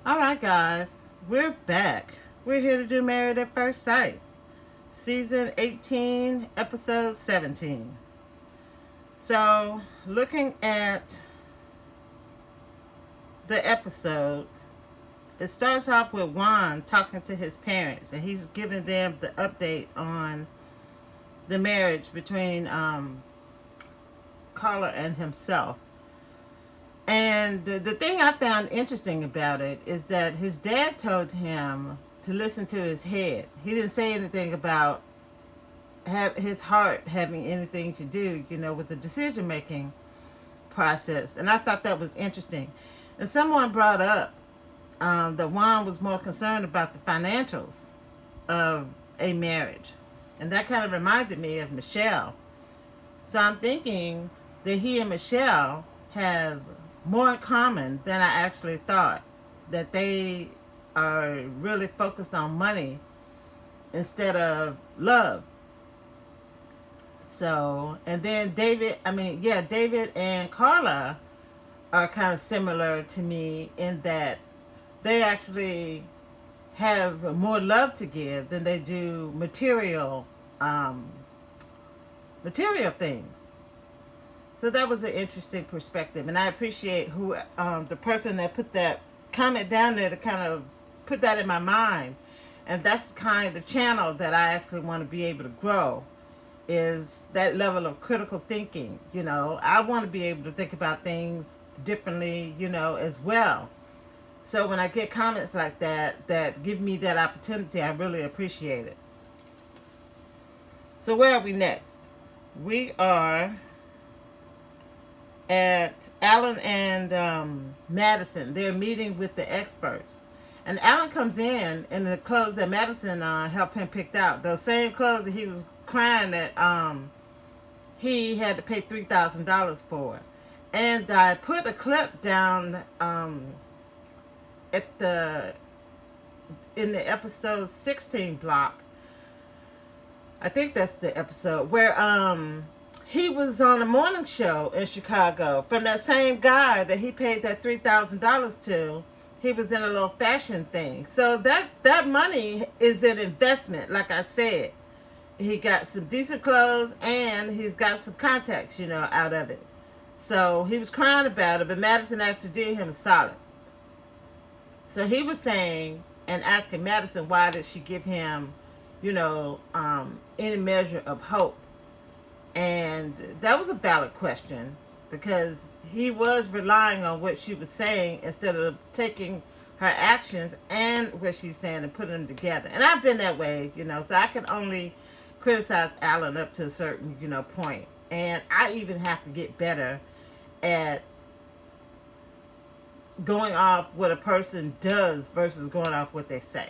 All right, guys, we're back. We're here to do Married at First Sight, season 18, episode 17. So, looking at the episode, it starts off with Juan talking to his parents, and he's giving them the update on the marriage between Carla and himself. And the thing I found interesting about it is that his dad told him to listen to his head. He didn't say anything about have his heart having anything to do, with the decision making process. And I thought that was interesting. And someone brought up that Juan was more concerned about the financials of a marriage. And that kind of reminded me of Michelle. So I'm thinking that he and Michelle have more in common than I actually thought. That they are really focused on money instead of love. So, and then David and Carla are kind of similar to me in that they actually have more love to give than they do material things. So that was an interesting perspective, and I appreciate who the person that put that comment down there to kind of put that in my mind, and that's kind of the channel that I actually want to be able to grow is that level of critical thinking. I want to be able to think about things differently, as well. So when I get comments like that give me that opportunity, I really appreciate it. So where are we next? We are at Alan and Madison. They're meeting with the experts. And Alan comes in the clothes that Madison helped him pick out. Those same clothes that he was crying that he had to pay $3,000 for. And I put a clip down at the in the episode 16 block. I think that's the episode where he was on a morning show in Chicago from that same guy that he paid that $3,000 to. He was in a little fashion thing. So that money is an investment, like I said. He got some decent clothes and he's got some contacts, out of it. So he was crying about it, but Madison actually did him a solid. So he was saying and asking Madison why did she give him, any measure of hope. And that was a valid question because he was relying on what she was saying instead of taking her actions and what she's saying and putting them together. And I've been that way, so I can only criticize Alan up to a certain, point. And I even have to get better at going off what a person does versus going off what they say.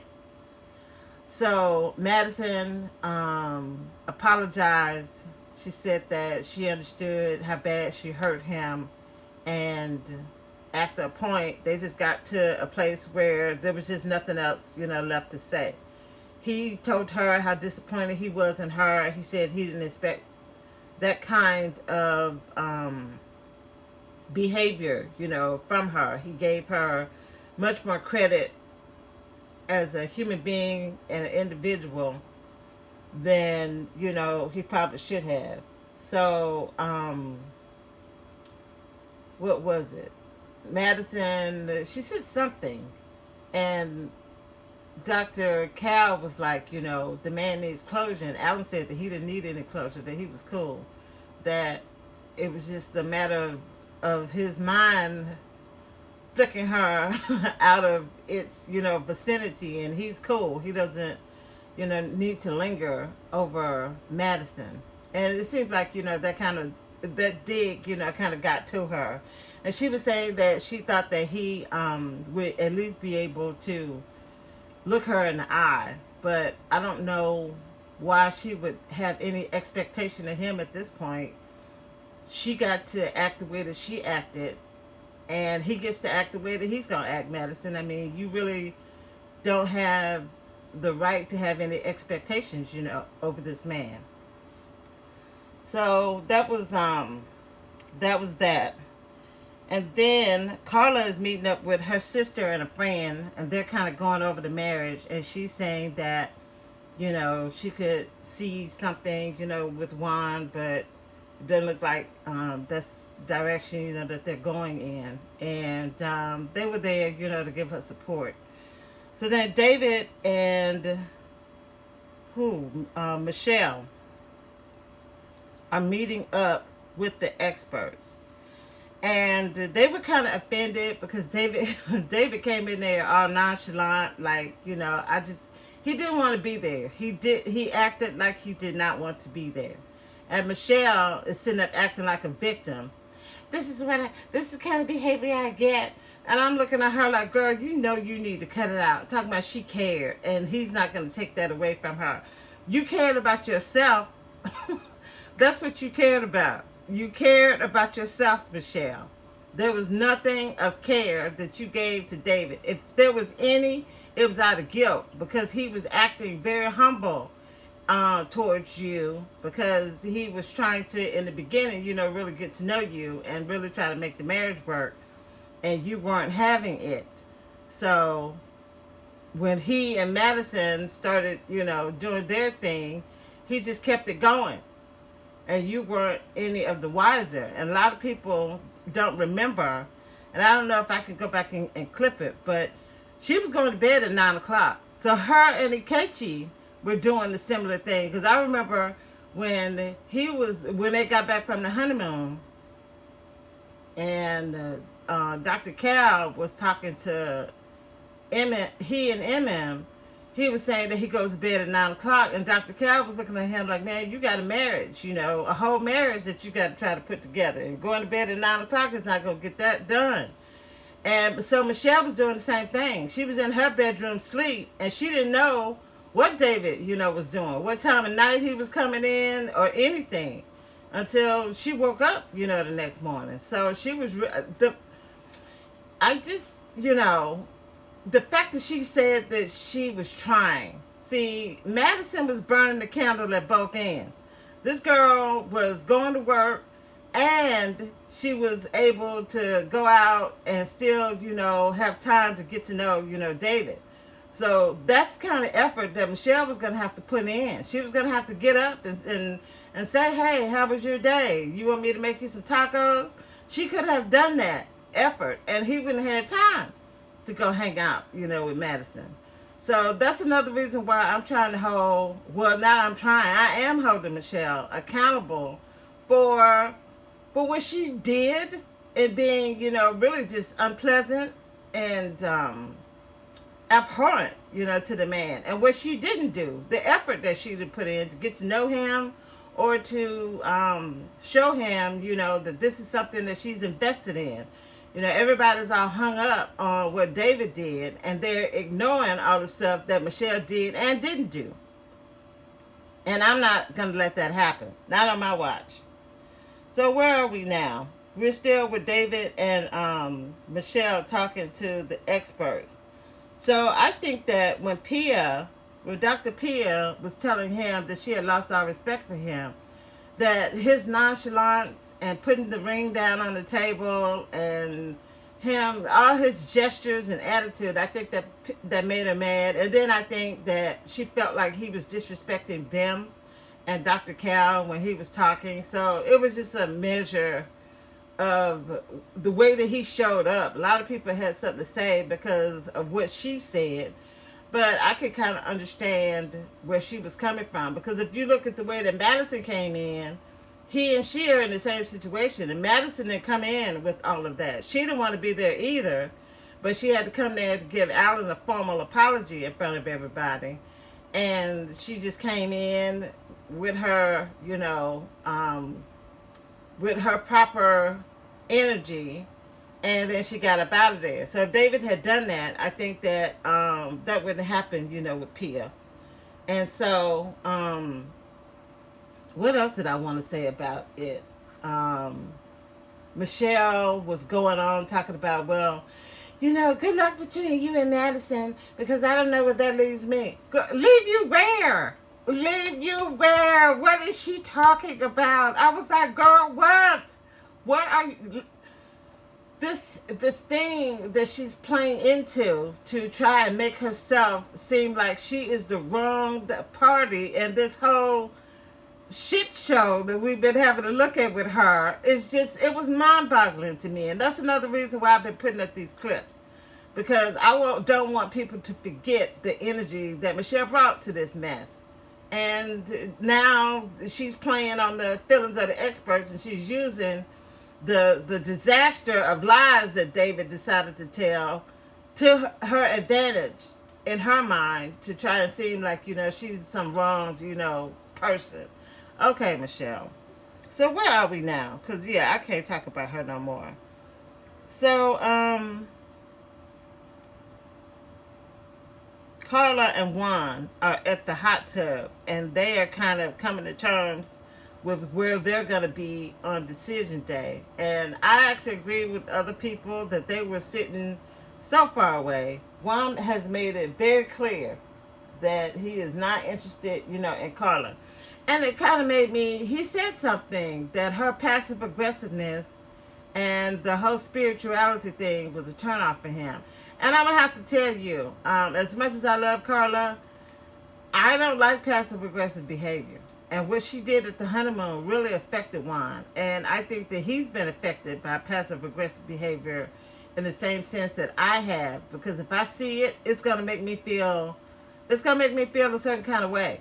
So Madison apologized. She said that she understood how bad she hurt him, and after a point, they just got to a place where there was just nothing else, left to say. He told her how disappointed he was in her. He said he didn't expect that kind of behavior, from her. He gave her much more credit as a human being and an individual than, he probably should have. So, what was it? Madison, she said something, and Dr. Cal was like, the man needs closure. And Alan said that he didn't need any closure, that he was cool. That it was just a matter of his mind flicking her out of its, vicinity. And he's cool. He doesn't, need to linger over Madison. And it seems like, that dig, kind of got to her. And she was saying that she thought that he would at least be able to look her in the eye, but I don't know why she would have any expectation of him at this point. She got to act the way that she acted, and he gets to act the way that he's going to act, Madison. I mean, you really don't have the right to have any expectations, over this man. So that was that. And then Carla is meeting up with her sister and a friend, and they're kind of going over the marriage. And she's saying that, she could see something, with Juan, but it doesn't look like that's the direction, that they're going in. And they were there, to give her support. So then David and Michelle are meeting up with the experts. And they were kind of offended because David David came in there all nonchalant, like, he didn't want to be there. He acted like he did not want to be there. And Michelle is sitting up acting like a victim. This is the kind of behavior I get. And I'm looking at her like, girl, you need to cut it out. Talking about she cared, and he's not going to take that away from her. You cared about yourself. That's what you cared about. You cared about yourself, Michelle. There was nothing of care that you gave to David. If there was any, it was out of guilt, because he was acting very humble towards you, because he was trying to, in the beginning, really get to know you and really try to make the marriage work, and you weren't having it. So when he and Madison started, doing their thing, he just kept it going. And you weren't any of the wiser. And a lot of people don't remember, and I don't know if I can go back and clip it, but she was going to bed at 9 o'clock. So her and Ikechi were doing the similar thing. Because I remember when they got back from the honeymoon, and Dr. Cal was talking to Emmett, he and MM, he was saying that he goes to bed at 9 o'clock, and Dr. Cal was looking at him like, man, you got a marriage, a whole marriage that you got to try to put together. And going to bed at 9 o'clock is not going to get that done. And so Michelle was doing the same thing. She was in her bedroom sleep, and she didn't know what David, was doing, what time of night he was coming in or anything, until she woke up, the next morning. So she was, the fact that she said that she was trying. See, Madison was burning the candle at both ends. This girl was going to work, and she was able to go out and still, have time to get to know, David. So that's the kind of effort that Michelle was going to have to put in. She was going to have to get up and say, hey, how was your day? You want me to make you some tacos? She could have done that effort, and he wouldn't have had time to go hang out, with Madison. So that's another reason why I'm trying to I am holding Michelle accountable for what she did, and being, really just unpleasant and abhorrent, to the man, and what she didn't do, the effort that she did put in to get to know him, or to show him, that this is something that she's invested in. Everybody's all hung up on what David did, and they're ignoring all the stuff that Michelle did and didn't do. And I'm not going to let that happen. Not on my watch. So where are we now? We're still with David and Michelle talking to the experts. So I think that when Dr. Pia was telling him that she had lost all respect for him, that his nonchalance and putting the ring down on the table, and all his gestures and attitude, I think that made her mad. And then I think that she felt like he was disrespecting them and Dr. Cal when he was talking. So it was just a measure of the way that he showed up. A lot of people had something to say because of what she said, but I could kind of understand where she was coming from, because if you look at the way that Madison came in, he and she are in the same situation, and Madison didn't come in with all of that. She didn't want to be there either, but she had to come there to give Alan a formal apology in front of everybody, and she just came in with her, with her proper energy, and then she got up out of there. So if David had done that, I think that that would have happened, with Pia. And so, what else did I want to say about it? Michelle was going on talking about, well, good luck between you and Madison, because I don't know what that leaves me. Leave you where? Leave you where? What is she talking about? I was like, girl, what? What are you? this thing that she's playing into to try and make herself seem like she is the wrong party, and this whole shit show that we've been having to look at with her is just, it was mind-boggling to me. And that's another reason why I've been putting up these clips, because don't want people to forget the energy that Michelle brought to this mess. And now she's playing on the feelings of the experts, and she's using the disaster of lies that David decided to tell to her advantage in her mind, to try and seem like, she's some wronged, person. Okay, Michelle. So where are we now? Because, I can't talk about her no more. So, Carla and Juan are at the hot tub, and they are kind of coming to terms with where they're going to be on decision day. And I actually agree with other people that they were sitting so far away. Juan has made it very clear that he is not interested, in Carla. And it kind of made me, he said something, that her passive aggressiveness and the whole spirituality thing was a turnoff for him. And I'm going to have to tell you, as much as I love Carla, I don't like passive aggressive behavior. And what she did at the honeymoon really affected Juan. And I think that he's been affected by passive aggressive behavior in the same sense that I have. Because if I see it, it's going to make me feel a certain kind of way.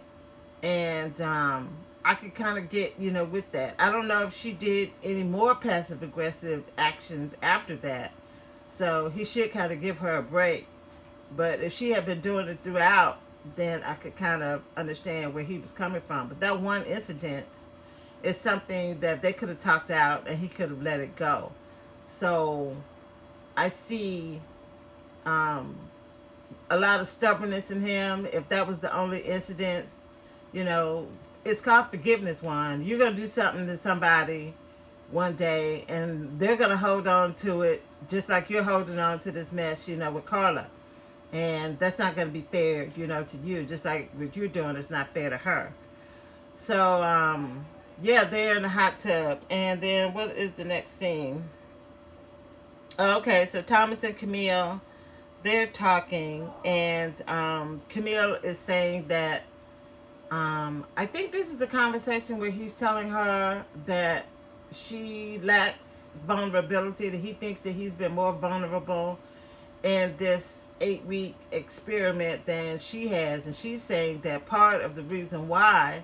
And I could kind of get, with that. I don't know if she did any more passive aggressive actions after that. So he should kind of give her a break. But if she had been doing it throughout, then I could kind of understand where he was coming from. But that one incident is something that they could have talked out, and he could have let it go. So I see a lot of stubbornness in him. If that was the only incident, it's called forgiveness, Juan. You're going to do something to somebody one day, and they're going to hold on to it just like you're holding on to this mess, with Carla. And that's not going to be fair, to you. Just like what you're doing is not fair to her. So, they're in the hot tub. And then what is the next scene? Okay, so Thomas and Camille, they're talking. And Camille is saying that, I think this is the conversation where he's telling her that she lacks vulnerability, that he thinks that he's been more vulnerable in this 8-week experiment than she has. And she's saying that part of the reason why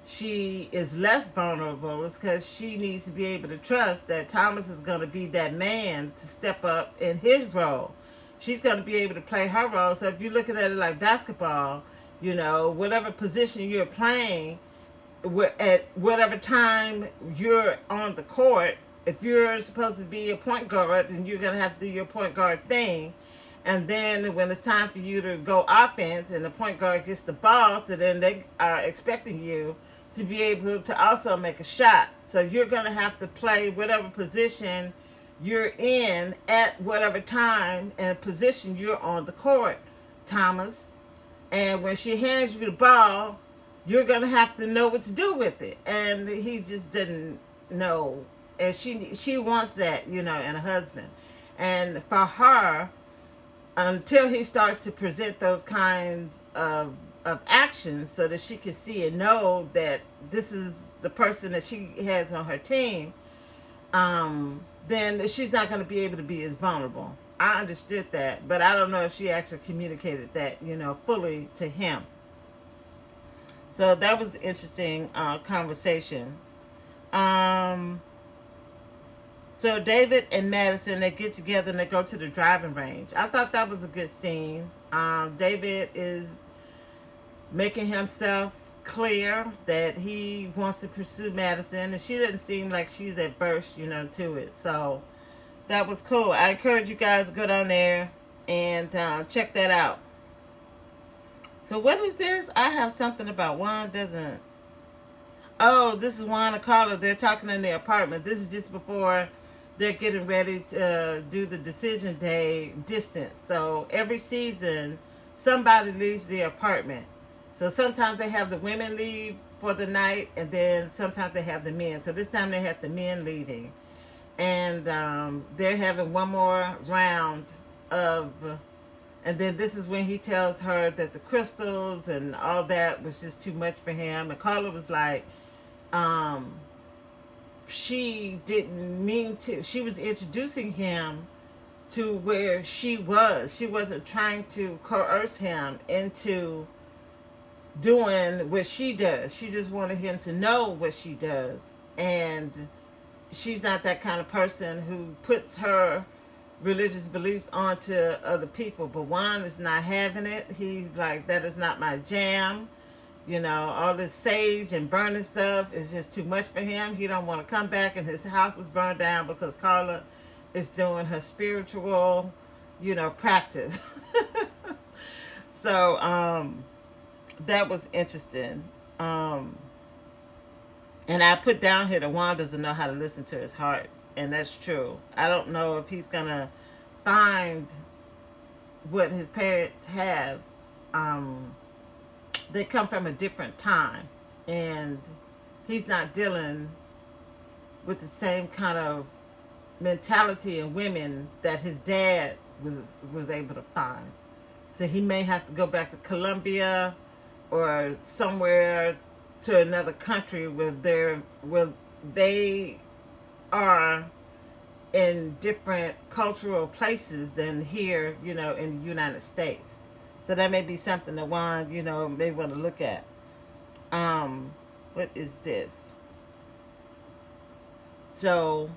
she is less vulnerable is because she needs to be able to trust that Thomas is going to be that man to step up in his role. She's going to be able to play her role. So if you're looking at it like basketball, whatever position you're playing, at whatever time you're on the court, if you're supposed to be a point guard, then you're going to have to do your point guard thing. And then when it's time for you to go offense and the point guard gets the ball, so then they are expecting you to be able to also make a shot. So you're going to have to play whatever position you're in at whatever time and position you're on the court, Thomas. And when she hands you the ball, you're going to have to know what to do with it. And he just didn't know. And she wants that, in a husband. And for her, until he starts to present those kinds of actions so that she can see and know that this is the person that she has on her team, then she's not going to be able to be as vulnerable. I understood that, but I don't know if she actually communicated that, fully to him. So that was an interesting conversation. So David and Madison, they get together and they go to the driving range. I thought that was a good scene. David is making himself clear that he wants to pursue Madison, and she doesn't seem like she's adverse, to it. So that was cool. I encourage you guys to go down there and check that out. So what is this? I have something about Juan doesn't... Oh, this is Juan and Carla. They're talking in their apartment. This is just before they're getting ready to do the decision day distance. So every season, somebody leaves the apartment. So sometimes they have the women leave for the night, and then sometimes they have the men. So this time they have the men leaving. and they're having one more round of, and then this is when he tells her that the crystals and all that was just too much for him. And Carla was like, um, she didn't mean to. She was introducing him to where she was. She wasn't trying to coerce him into doing what she does. She just wanted him to know what she does. And she's not that kind of person who puts her religious beliefs onto other people. But Juan is not having it. He's like, that is not my jam. You know, all this sage and burning stuff is just too much for him. He don't want to come back and his house is burned down because Carla is doing her spiritual, practice. So that was interesting. And I put down here that Juan doesn't know how to listen to his heart, and that's true. I don't know if he's gonna find what his parents have. They come from a different time, and he's not dealing with the same kind of mentality in women that his dad was able to find. So he may have to go back to Colombia or somewhere to another country where they are in different cultural places than here, in the United States. So that may be something that Juan, may want to look at. What is this? So,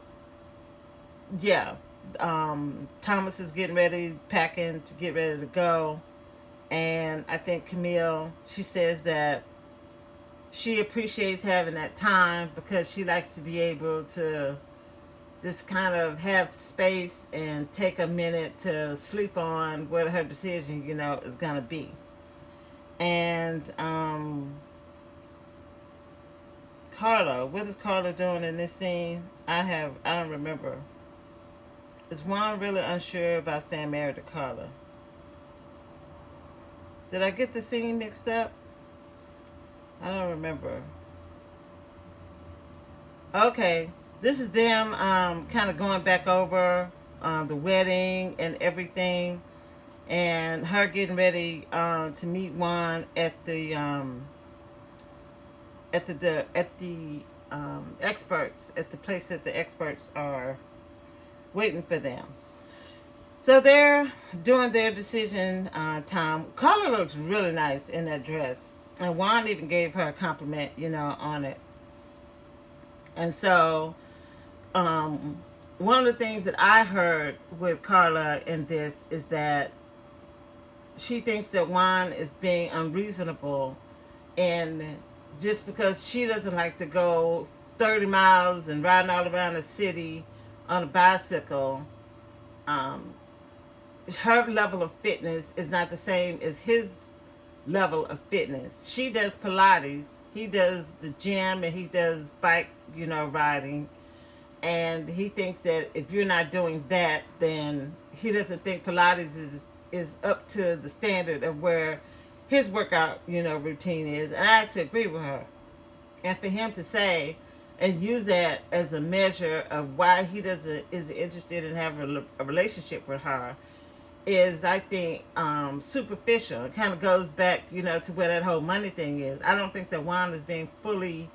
yeah. Thomas is getting ready, packing to get ready to go. And I think Camille, she says that she appreciates having that time because she likes to be able to just kind of have space and take a minute to sleep on what her decision, is going to be. And Carla, what is Carla doing in this scene? I don't remember. Is Juan really unsure about staying married to Carla? Did I get the scene mixed up? I don't remember. Okay. This is them kind of going back over the wedding and everything, and her getting ready to meet Juan at the experts, at the place that the experts are waiting for them. So they're doing their decision time. Carla looks really nice in that dress, and Juan even gave her a compliment, on it. And so one of the things that I heard with Carla in this is that she thinks that Juan is being unreasonable, and just because she doesn't like to go 30 miles and riding all around the city on a bicycle, her level of fitness is not the same as his level of fitness. She does Pilates, he does the gym, and he does bike, riding. And he thinks that if you're not doing that, then he doesn't think Pilates is up to the standard of where his workout, routine is. And I actually agree with her. And for him to say and use that as a measure of why he is interested in having a relationship with her is, I think, superficial. It kind of goes back, to where that whole money thing is. I don't think that Juan is being fully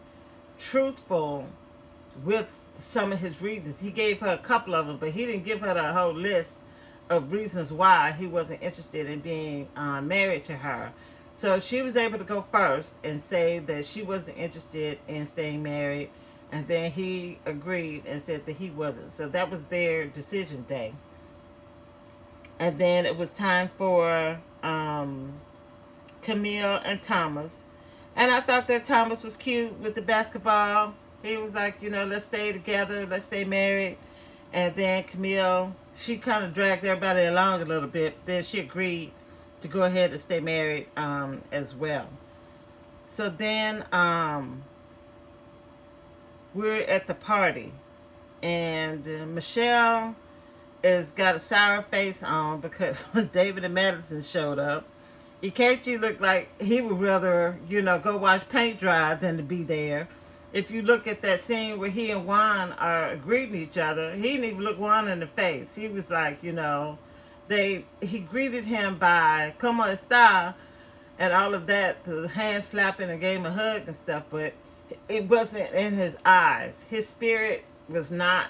truthful with some of his reasons. He gave her a couple of them, but he didn't give her the whole list of reasons why he wasn't interested in being married to her. So she was able to go first and say that she wasn't interested in staying married, and then he agreed and said that he wasn't. So that was their decision day. And then it was time for Camille and Thomas. And I thought that Thomas was cute with the basketball. He was like, let's stay together, let's stay married. And then Camille, she kind of dragged everybody along a little bit. Then she agreed to go ahead and stay married as well. So then we're at the party. And Michelle has got a sour face on because when David and Madison showed up, Ikechi looked like he would rather, go watch paint dry than to be there. if you look at that scene where he and Juan are greeting each other, he didn't even look Juan in the face. He was like, he greeted him by "Como está?" and all of that, the hand slapping and gave him a hug and stuff, but it wasn't in his eyes. His spirit was not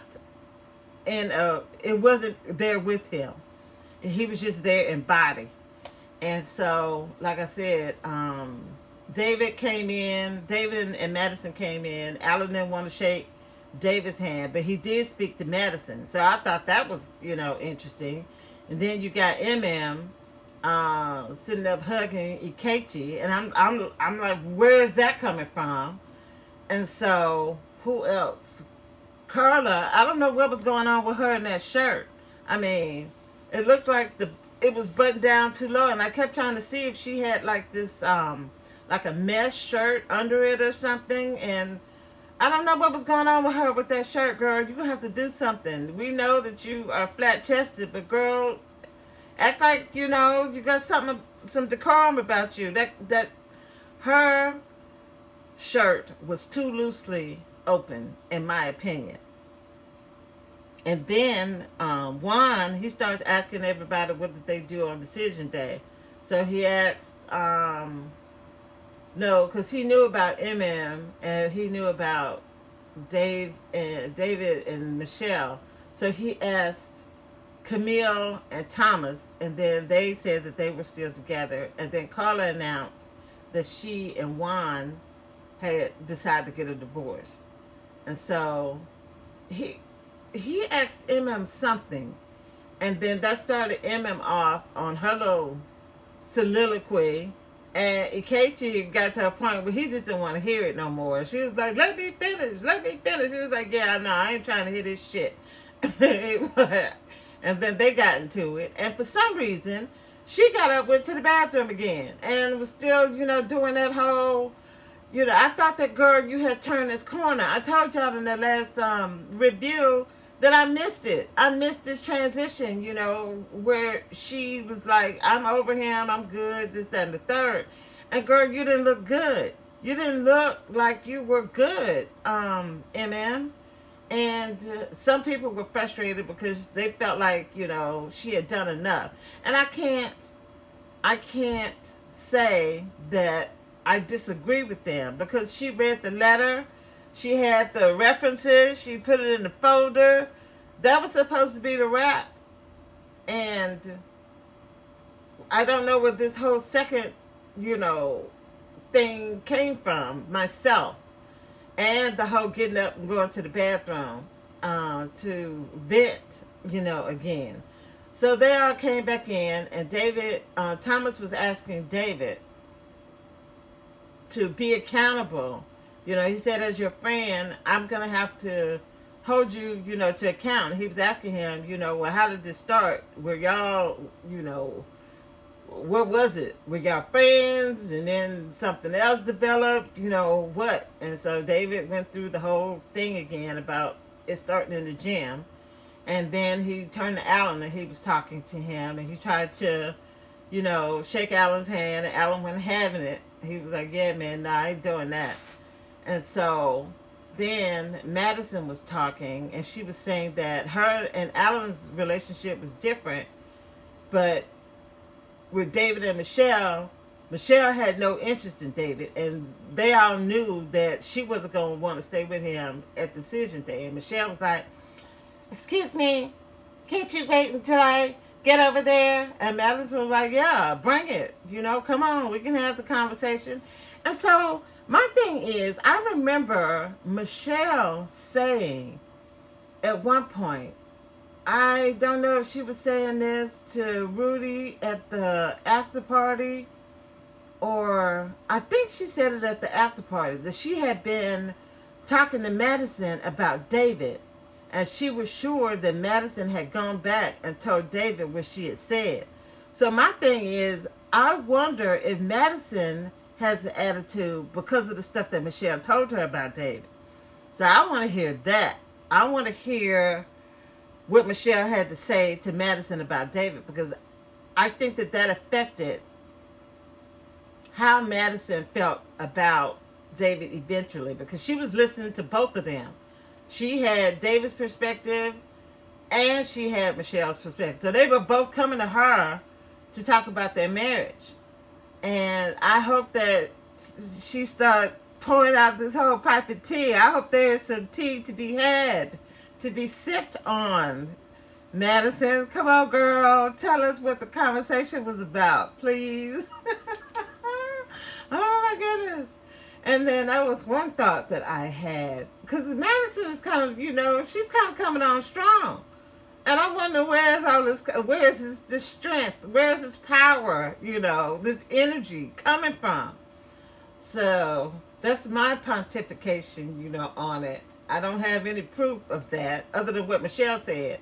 it wasn't there with him. He was just there in body. And so, like I said, David and Madison came in. Alan didn't want to shake David's hand, but he did speak to Madison. So I thought that was, interesting. And then you got sitting up hugging Ikechi, and I'm like, where's that coming from? And so who else? Carla, I don't know what was going on with her in that shirt. I mean, it looked like it was buttoned down too low, and I kept trying to see if she had like this like a mesh shirt under it or something, and I don't know what was going on with her with that shirt, girl. You're gonna have to do something. We know that you are flat chested, but girl, act like you got some decorum about you. That her shirt was too loosely open, in my opinion. And then Juan, he starts asking everybody what did they do on decision day. So he asked, no, because he knew about and he knew about David and Michelle. So he asked Camille and Thomas, and then they said that they were still together. And then Carla announced that she and Juan had decided to get a divorce. And so he asked something, and then that started off on her little soliloquy, and Ikechi got to a point where he just didn't want to hear it no more. She was like, let me finish. He was like, yeah, I know, I ain't trying to hear this shit. And then they got into it, and for some reason she got up, went to the bathroom again, and was still doing that whole I thought that, girl, you had turned this corner. I told y'all in the last review that I missed it. I missed this transition, where she was like, I'm over him, I'm good, this, that, and the third. And, girl, you didn't look good. You didn't look like you were good, MM. And some people were frustrated because they felt like, she had done enough. And I can't say that I disagree with them, because she read the letter, she had the references, she put it in the folder. That was supposed to be the wrap. And I don't know where this whole second, thing came from myself. And the whole getting up and going to the bathroom to vent, again. So they all came back in, and Thomas was asking David to be accountable. He said, as your friend, I'm going to have to hold you, to account. He was asking him, well, how did this start? Were y'all, what was it? Were y'all friends? And then something else developed, what? And so David went through the whole thing again about it starting in the gym. And then he turned to Alan, and he was talking to him, and he tried to, shake Alan's hand, and Alan wasn't having it. He was like, yeah, man, nah, I ain't doing that. And so then Madison was talking, and she was saying that her and Alan's relationship was different, but with David and Michelle had no interest in David, and they all knew that she wasn't going to want to stay with him at the decision day. And Michelle was like, excuse me, can't you wait until I get over there? And Madison was like, yeah, bring it. Come on, we can have the conversation. And so my thing is, I remember Michelle saying at one point, I don't know if she was saying this to Rudy at the after party, or I think she said it at the after party, that she had been talking to Madison about David, and she was sure that Madison had gone back and told David what she had said. So my thing is, I wonder if Madison has the attitude because of the stuff that Michelle told her about David. So I want to hear that. I want to hear what Michelle had to say to Madison about David, because I think that affected how Madison felt about David eventually, because she was listening to both of them. She had David's perspective and she had Michelle's perspective. So they were both coming to her to talk about their marriage. And I hope that she started pouring out this whole pipe of tea. I hope there is some tea to be had, to be sipped on. Madison, come on, girl. Tell us what the conversation was about, please. Oh my goodness. And then that was one thought that I had. Because Madison is kind of, she's kind of coming on strong. And I'm wondering where's this strength, where's this power, this energy coming from? So that's my pontification, on it. I don't have any proof of that other than what Michelle said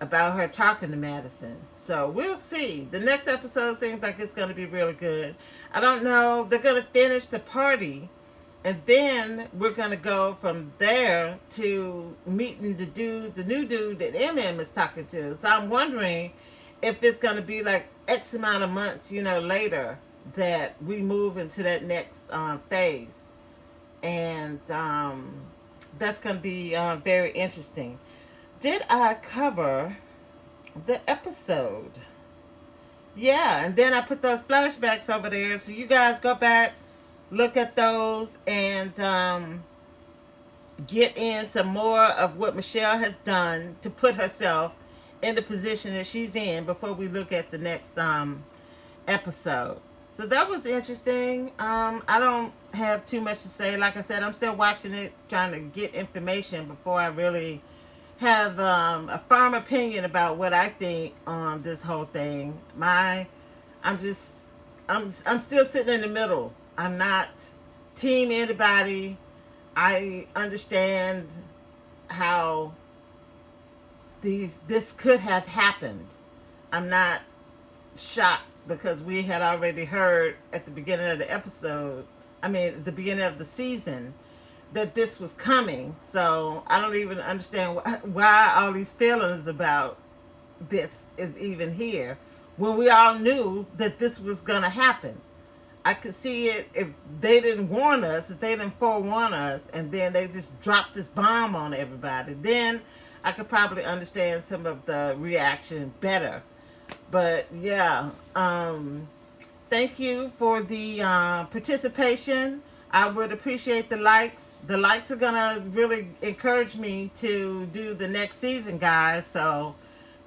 about her talking to Madison. So we'll see. The next episode seems like it's going to be really good. I don't know. They're going to finish the party. And then we're going to go from there to meeting the new dude that MM is talking to. So I'm wondering if it's going to be like X amount of months, later that we move into that next phase. And that's going to be very interesting. Did I cover the episode? Yeah, and then I put those flashbacks over there. So you guys go back, look at those, and get in some more of what Michelle has done to put herself in the position that she's in before we look at the next episode. So that was interesting. I don't have too much to say. Like I said, I'm still watching it, trying to get information before I really have a firm opinion about what I think on this whole thing. I'm still sitting in the middle. I'm not team anybody. I understand how this could have happened. I'm not shocked because we had already heard at the beginning of the the beginning of the season, that this was coming. So I don't even understand why all these feelings about this is even here when we all knew that this was going to happen. I could see it if they didn't warn us, if they didn't forewarn us, and then they just dropped this bomb on everybody. Then I could probably understand some of the reaction better. But yeah, thank you for the participation. I would appreciate the likes. The likes are gonna really encourage me to do the next season, guys. So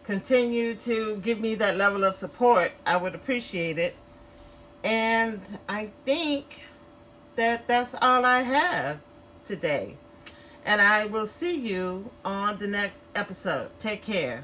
continue to give me that level of support. I would appreciate it. And I think that that's all I have today. And I will see you on the next episode. Take care.